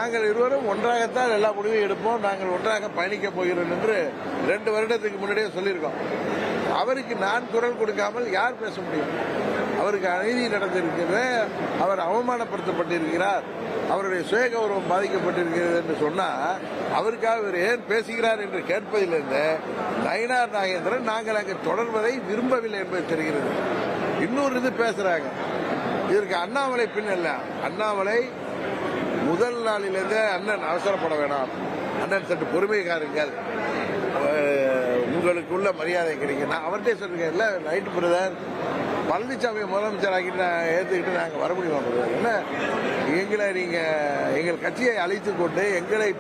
நாங்கள் இருவரும் ஒன்றாகத்தான் எல்லா முடிவையும் எடுப்போம், நாங்கள் ஒன்றாக பயணிக்க போகிறோம் என்று 2 வருடத்துக்கு முன்னாடியே சொல்லியிருக்கோம். அவருக்கு நான் குரல் கொடுக்காமல் யார் பேச முடியும்? அவருக்கு அநீதி நடந்திருக்கிறது, அவர் அவமானப்படுத்தப்பட்டிருக்கிறார், அவருடைய சுய கௌரவம் பாதிக்கப்பட்டிருக்கிறது என்று சொன்னால் அவருக்காக இவர் ஏன் பேசுகிறார் என்று கேட்பதிலிருந்து நயினார் நாகேந்திரன் நாங்கள் அங்கு தொடர்வதை விரும்பவில்லை என்பது தெரிகிறது. இன்னொரு இது பேசுறாங்க, இதற்கு அண்ணாமலை பின் அல்ல. அண்ணாமலை முதல் நாளிலிருந்து அண்ணன் அவசரப்பட வேணாம், அண்ணன் சற்று பொறுமைக்காருங்கள், உங்களுக்குள்ள மரியாதை கிடைக்கும். நான் அவர்கிட்ட சொல்லிருக்கேன், இல்லை ரைட் பிரதர், பழனிசாமியை முதலமைச்சராகி ஏற்றுக்கிட்டு நாங்கள் வர முடியுமா பிரதர்? என்ன எங்களை எங்கள் கட்சியை அழைத்து கொண்டு எங்களை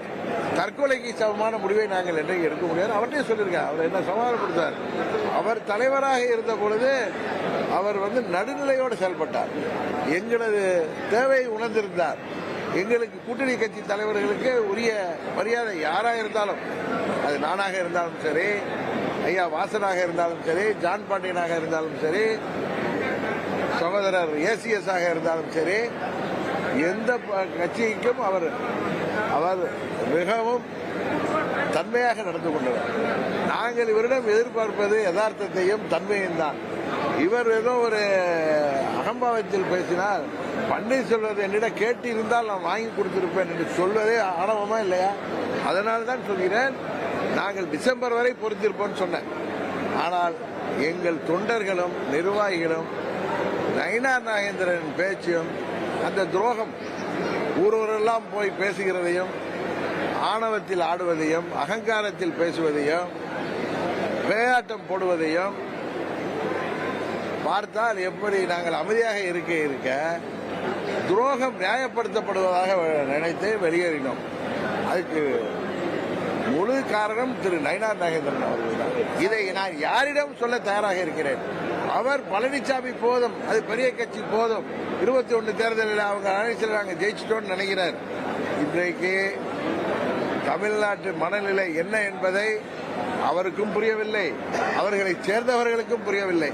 தற்கொலைக்கு சமமான முடிவை நாங்கள் என்றைக்கு எடுக்க முடியாது அவர்கிட்ட சொல்லியிருக்கேன். அவர் என்ன சமாதானப்படுத்தார்? அவர் தலைவராக இருந்த பொழுது அவர் நடுநிலையோடு செயல்பட்டார், எங்களது தேவையை உணர்ந்திருந்தார். எங்களுக்கு கூட்டணி கட்சி தலைவர்களுக்கு உரிய மரியாதை யாராக இருந்தாலும், அது நானாக இருந்தாலும் சரி, ஐயா வாசனாக இருந்தாலும் சரி, ஜான் பாண்டியனாக இருந்தாலும் சரி, சகோதரர் ஏசிஎஸ் ஆக இருந்தாலும் சரி, எந்த கட்சிக்கும் அவர் மிகவும் தன்மையாக நடந்து கொண்டவர். நாங்கள் இவரிடம் எதிர்பார்ப்பது யதார்த்தத்தையும் தன்மையும் தான். இவர் ஏதோ ஒரு அகம்பாவத்தில் பேசினால், பன்னீர்செல்வத்தை என்னிடம் கேட்டு இருந்தால் நான் வாங்கி கொடுத்திருப்பேன் என்று சொல்வதே ஆணவமா இல்லையா? அதனால தான் சொல்கிறேன், நாங்கள் டிசம்பர் வரை பொறுத்திருப்போம் சொன்னேன். ஆனால் எங்கள் தொண்டர்களும் நிர்வாகிகளும் நயினார் நாகேந்திரன் பேச்சும் அந்த துரோகம், ஊரெல்லாம் போய் பேசுகிறதையும், ஆணவத்தில் ஆடுவதையும், அகங்காரத்தில் பேசுவதையும், விளையாட்டம் போடுவதையும் பார்த்தால் எப்படி நாங்கள் அமைதியாக இருக்க துரோகம் நியாயப்படுத்தப்படுவதாக நினைத்து வெளியேறினோம். அதுக்கு முழு காரணம் திரு நயினார் நாகேந்திரன் அவர்கள் தான். இதை நான் யாரிடம் சொல்ல தயாராக இருக்கிறேன்? அவர் பழனிசாமி போதும், அது பெரிய கட்சி போதும், 21 தேர்தலில் அவங்க அனைத்து நாங்கள் ஜெயிச்சிட்டோம்னு நினைக்கிறார். இன்றைக்கு தமிழ்நாட்டு மனநிலை என்ன என்பதை அவருக்கும் புரியவில்லை, அவர்களை சேர்ந்தவர்களுக்கும் புரியவில்லை.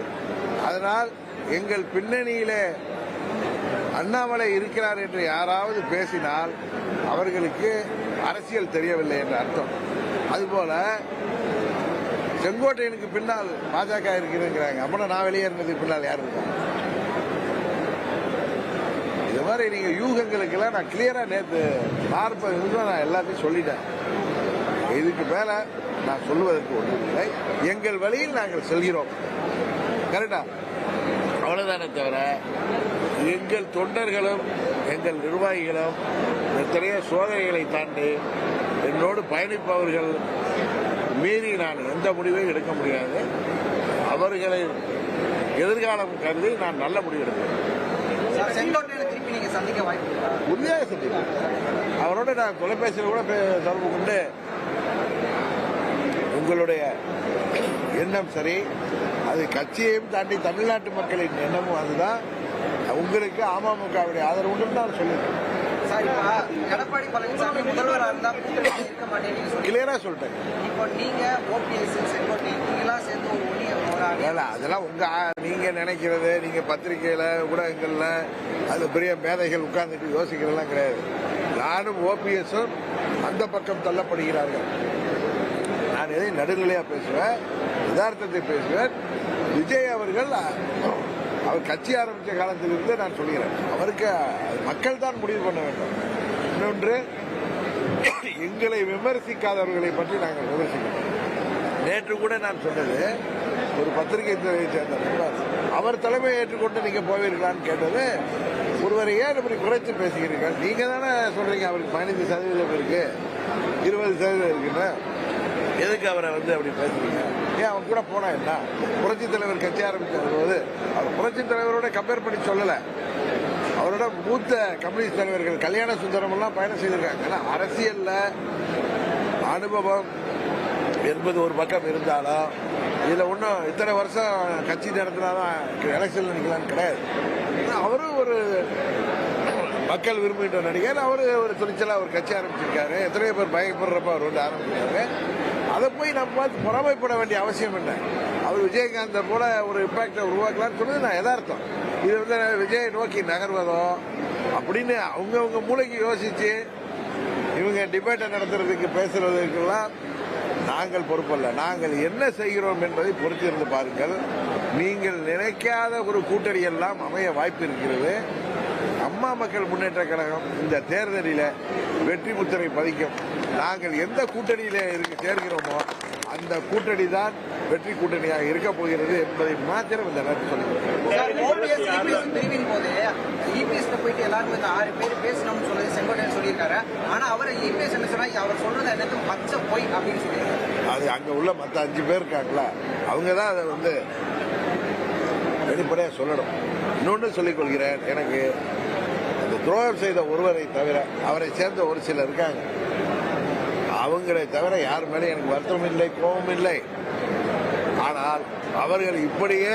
அதனால் எங்கள் பின்னணியிலே அண்ணாமலை இருக்கிறார் என்று யாராவது பேசினால் அவர்களுக்கு அரசியல் தெரியவில்லை என்ற அர்த்தம். அதுபோல செங்கோட்டையனுக்கு பின்னால் பாஜக இருக்கிறாங்க, அப்புறம் நான் வெளியேறினதுக்கு பின்னால் யார் இருக்காங்க? இது மாதிரி நீங்க யூகங்களுக்கெல்லாம் நான் கிளியரா நேற்று 40 நிமிஷம் நான் எல்லாத்தையும் சொல்லிட்டேன். இதுக்கு மேல நான் சொல்லுவதற்கு ஒன்றுமில்லை. எங்கள் வழியில் நாங்கள் செல்கிறோம், கரெக்டா? அவ்வளவுதானே தவிர எங்கள் தொண்டர்களும் எங்கள் நிர்வாகிகளும் எத்தனையோ சோதனைகளை தாண்டி என்னோடு பயணிப்பவர்கள் மீறி நான் எந்த முடிவையும் எடுக்க முடியாது. அவர்களை எதிர்காலம் கருதி நான் நல்ல முடிவு எடுப்பேன். உறுதியாக சந்திப்பேன். அவரோட நான் தொலைபேசியில் கூட தொடர்பு கொண்டு உங்களுடைய எண்ணம் சரி, அது கட்சியையும் தாண்டி தமிழ்நாட்டு மக்களின் எண்ணமும் அதுதான், உங்களுக்கு அமமுகவுடைய ஆதரவு உண்டு தான் சொல்லியிருக்கேன். எடப்பாடி பழனிசாமி முதல்வராக இருந்தால் இருக்க மாட்டேன்னு கிளியரா சொல்லிட்டேன். இப்போ நீங்க ஓபிஎஸ் செங்கோட்டை நீங்களாம் சேர்ந்து அதெல்லாம் நீங்க நினைக்கிறது, நீங்க பத்திரிகையில ஊடகங்கள்ல அது பெரிய மேதைகள் உட்கார்ந்துட்டு யோசிக்கிறதெல்லாம் கிடையாது. நானும் ஓபிஎஸும் அந்த பக்கம் தள்ளப்படுகிறார்கள். நான் எதை நடுநிலையா பேசுவேன், யதார்த்தத்தை பேசுவேன். விஜய் அவர்கள் அவர் கட்சி ஆரம்பித்த காலத்திலிருந்து நான் சொல்கிறேன், அவருக்கு மக்கள் தான் முடிவு பண்ண வேண்டும். இன்னொன்று, எங்களை விமர்சிக்காதவர்களை பற்றி நாங்கள் விமர்சிக்கிறோம். நேற்று கூட நான் சொன்னது, ஒரு பத்திரிகை துறையை சேர்ந்த நண்பர் அவர் தலைமையை ஏற்றுக்கொண்டு நீங்க போவீர்களான்னு கேட்டது, ஒருவரை ஏன் இப்படி குறைச்சு பேசுகிறீர்கள்? நீங்க தானே சொல்றீங்க அவருக்கு 15% இருக்கு, 20% இருக்குன்னு, எதுக்கு அவரை அப்படி பேசுறீங்க? ஏன் அவன் கூட போனா என்ன? புரட்சி தலைவர் கட்சி ஆரம்பிச்ச போது அவர் புரட்சி தலைவரோட கம்பேர் பண்ணி சொல்லல, அவரோட மூத்த கம்யூனிஸ்ட் தலைவர்கள் கல்யாண சுந்தரம் எல்லாம் பயணம் செய்திருக்காங்க. அரசியல்ல அனுபவம் என்பது ஒரு பக்கம் இருந்தாலும் இதுல ஒன்றும் இத்தனை வருஷம் கட்சி நடத்தினாதான் எலெக்ஷன்ல நிற்கலான்னு கிடையாது. அவரும் ஒரு மக்கள் விரும்புகின்ற நடிகர், அவரு ஒரு துணிச்சலா ஒரு கட்சி ஆரம்பிச்சிருக்காரு. எத்தனையோ பேர் பயப்படுறப்ப அவர் ஆரம்பிச்சிருக்காரு. அதை போய் நம்ம பார்த்து பொறாமைப்பட வேண்டிய அவசியம் என்ன? அவர் விஜயகாந்த் போல ஒரு இம்பாக்டை உருவாக்கலாம்னு சொன்னது நான் யதார்த்தம். இது விஜய் நோக்கி நகர்வதோ அப்படின்னு அவங்கவுங்க மூளைக்கு யோசிச்சு இவங்க டிபேட்டை நடத்துறதுக்கு பேசுறதுக்கெல்லாம் நாங்கள் பொறுப்பல்ல. நாங்கள் என்ன செய்கிறோம் என்பதை பொறுத்திருந்து பாருங்கள். நீங்கள் நினைக்காத ஒரு கூட்டணி எல்லாம் அமைய வாய்ப்பு இருக்கிறது. அம்மா மக்கள் முன்னேற்ற கழகம் இந்த தேர்தலில் வெற்றி முத்திரை பதிக்கும். நாங்கள் எந்த கூட்டணியில சேர்கிறோமோ அந்த கூட்டணி தான் வெற்றி கூட்டணியாக இருக்க போகிறது என்பதை மாத்திரம் இந்த நேரத்தில் சொல்லியிருக்கேன். பிரிவின் போது இபிஎஸ் போயிட்டு எல்லாரும் இந்த 6 பேர் பேசணும்னு சொல்லி செங்கோட்டையன் சொல்லியிருக்காரு. ஆனா அவர் இபிஎஸ் என்ன சொன்னா அவர் சொல்றது எனக்கு பச்சை போய் அப்படின்னு சொல்லியிருக்காரு. அது அங்க உள்ள மற்ற 5 பேர் இருக்காங்களா, அவங்க தான் அதை வெளிப்படையாக சொல்லணும். இன்னொன்று சொல்லிக் கொள்கிறேன், எனக்கு அந்த துரோகம் செய்த ஒருவரை தவிர அவரை சேர்ந்த ஒரு சிலர் இருக்காங்க. அவங்களை தவிர யார் மேலே எனக்கு வருத்தம் இல்லை, கோபம் இல்லை. ஆனால் அவர்கள் இப்படியே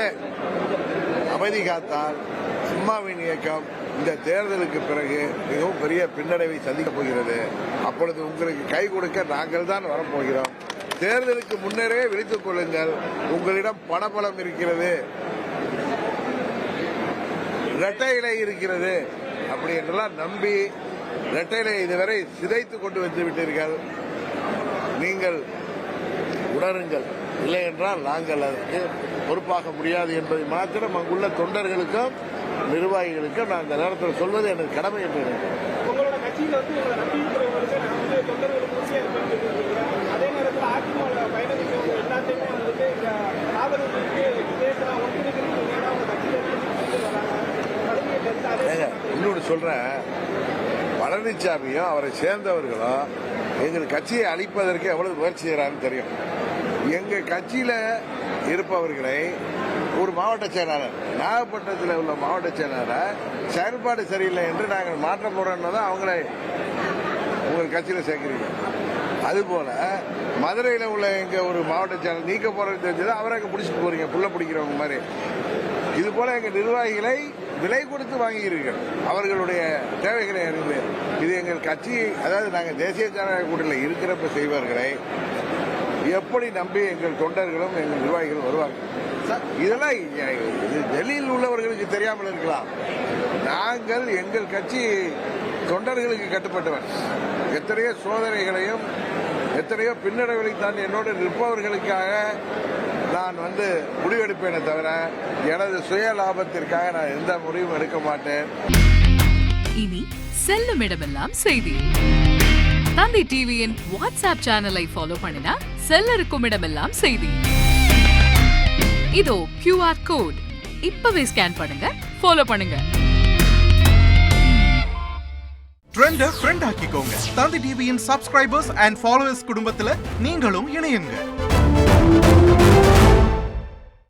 அமைதி காத்தால் அம்மாவின் இயக்கம் இந்த தேர்தலுக்கு பிறகு மிகவும் பெரிய பின்னடைவை சந்திக்கப் போகிறது. அப்பொழுது உங்களுக்கு கை கொடுக்க நாங்கள் தான் வரப்போகிறோம். தேர்தலுக்கு முன்னரே விழித்துக் கொள்ளுங்கள். உங்களிடம் பணபலம் இருக்கிறது, இரட்டை இலை இருக்கிறது அப்படி என்றெல்லாம் நம்பி இரட்டை இலை இதுவரை சிதைத்து கொண்டு வந்து விட்டீர்கள். நீங்கள் உணருங்கள். இல்லை என்றால் நாங்கள் அதற்கு பொறுப்பாக முடியாது என்பதை மாத்திரம் அங்குள்ள தொண்டர்களுக்கும் நிர்வாகிகளுக்கும் நான் இந்த நேரத்தில் சொல்வது எனக்கு கடமை என்று உங்களோட கட்சியில அதே நேரத்தில் அதிமுக பயணத்துக்கு எல்லாத்தையுமே இந்த ஆதரவு இன்னொன்று சொல்றேன், பழனிசாமியும் அவரை சேர்ந்தவர்களும் எங்கள் கட்சியை அழிப்பதற்கு எவ்வளவு முயற்சி செய்யறான்னு தெரியும். எங்க கட்சியில இருப்பவர்களை ஒரு மாவட்ட செயலாளர், நாகப்பட்டினத்தில் உள்ள மாவட்ட செயலாளர் செயல்பாடு சரியில்லை என்று நாங்கள் மாற்ற போறோம்னு தான் அவங்களை உங்கள் கட்சியில சேர்க்கிறீங்க. அதுபோல மதுரையில் உள்ள எங்க ஒரு மாவட்ட செயலாளர் நீக்க போறது தெரிஞ்சது அவரை அங்கே பிடிச்சிட்டு போறீங்க, புள்ள பிடிக்கிறவங்க மாதிரி. இது போல எங்க நிர்வாகிகளை விலை கொடுத்து வாங்குகிறீர்கள் அவர்களுடைய தேவைகளை அறிந்து. இது எங்கள் கட்சி, அதாவது நாங்கள் தேசிய ஜனநாயக கூட்டணியில் இருக்கிறப்ப செய்வார்களை எப்படி நம்பி எங்கள் தொண்டர்களும் எங்கள் நிர்வாகிகளும் வருவாங்க. இதெல்லாம் இது டெல்லியில் உள்ளவர்களுக்கு தெரியாமல் இருக்கலாம். நாங்கள் எங்கள் கட்சி தொண்டர்களுக்கு கட்டுப்பட்டவன். எத்தனையோ சோதனைகளையும் எத்தனையோ பின்னடைவுகளை தான் என்னோடு நிற்பவர்களுக்காக நான் முடிவெடுப்பேனே தவிர எனது சுய லாபத்திற்காக நான் எந்த முடிவும் எடுக்க மாட்டேன். இனி செல்லும் இடமெல்லாம் செய்தி. தந்தி டிவியின் வாட்ஸ்அப் சேனலை ஃபாலோ பண்ணினா செல்ல இருக்கும் இடமெல்லாம் செய்தி. இதோ QR கோட், இப்பவே ஸ்கேன் பண்ணுங்க, ஃபாலோ பண்ணுங்க. ட்ரெண்ட ஃப்ரெண்ட் ஆக்கிக்கோங்க. தந்தி டிவியின் சப்ஸ்கிரைபர்ஸ் அண்ட் ஃபாலோவர்ஸ் குடும்பத்துல நீங்களும் இணையுங்க.